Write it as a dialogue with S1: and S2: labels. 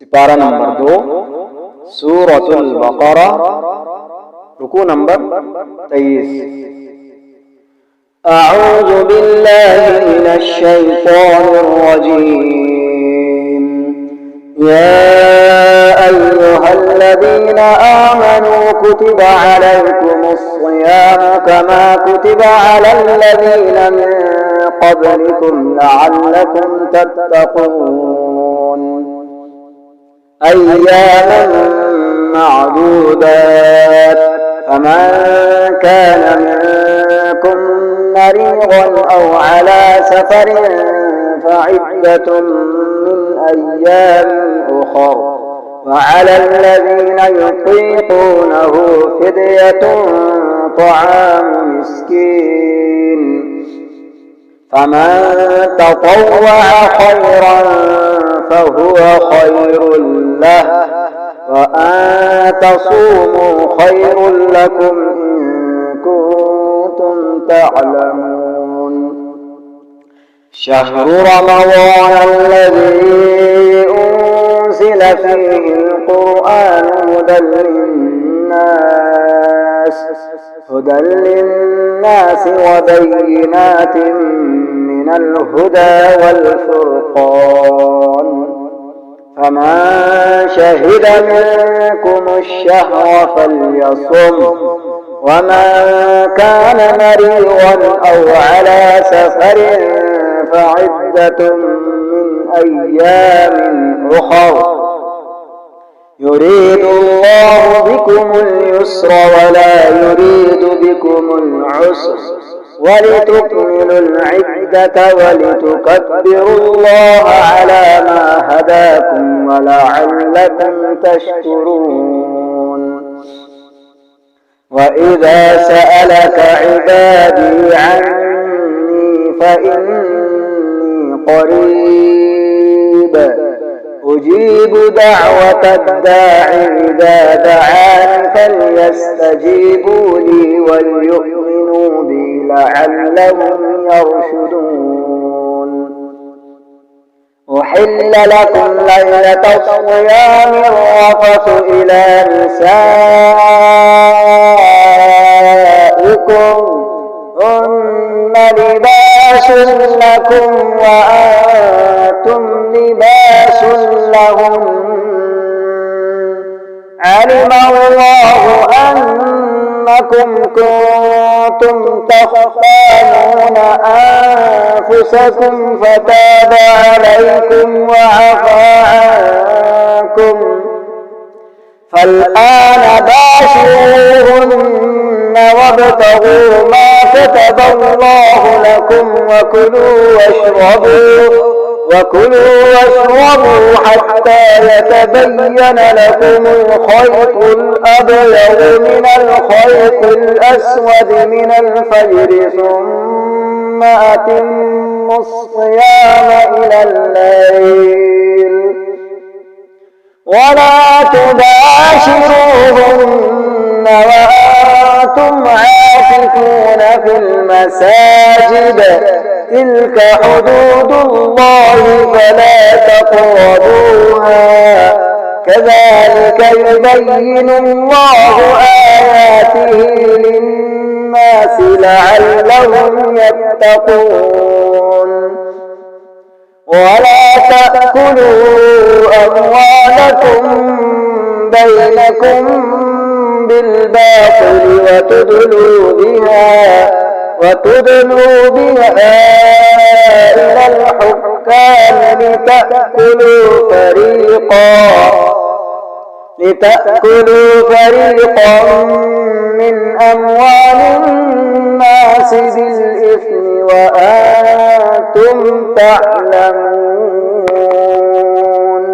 S1: सिपारा नंबर 2 सूरतुल बकरा रुकू नंबर 23। अऊज़ु बिल्लाहि मिनश शैतानिर रजीम। या अय्युहल्लज़ीना आमनू कुतिबा अलैकुमुस सियामु कमा कुतिबा अलल लज़ीना मिन क़ब्लिकुम लअल्लकुम तत्तक़ून। अय्यामन मअदूदात फमन कान मिनकुम मरीज़न औ अला सफरिन फइद्दतुन मिन अय्यामिन उखर वअला الذين يطيقونه فدية طعام مسكين فمن تطوع خيرا فهو خير له وأن تصوموا خير لكم إن كنتم تعلمون. شهر رمضان الذي أنزل فيه القرآن هدى للناس وبينات من الهدى والفرقان فمن شهد منكم الشهر فليصم ومن كان مريضا أو على سفر فعدة من أيام أخر يريد الله بكم اليسر ولا يريد بكم العسر ولتكملوا العدة ولتكبروا الله على ما هداكم ولعلكم تشكرون. وإذا سألك عبادي عني فإني قريب أجيب دعوة الداع إذا دعان فليستجيبوا لي وليؤمنوا بي لعلهم يرشدون. أحل لكم ليلة الصيام الرفث إلى نسائكم هن لباس لكم وأنتم لباس لهم علم الله أنكم كنتم تختانون أنفسكم فتاب عليكم وعفى عنكم فالآن باشروهن وابتغوا ما كتب الله لكم وكلوا واشربوا حتى يتبين لكم الخيط الأبيض من الخيط الأسود من الفجر ثم أتموا الصيام إلى الليل ولا تباشروهن وأنتم عاكفون في المساجد تلك حدود الله فلا تقربوها كذلك يبين الله آياته للناس لعلهم يتقون. ولا تأكلوا أموالكم بينكم بالباطل وتدلوا بها إلى الحكام لتأكلوا فريقا من أموال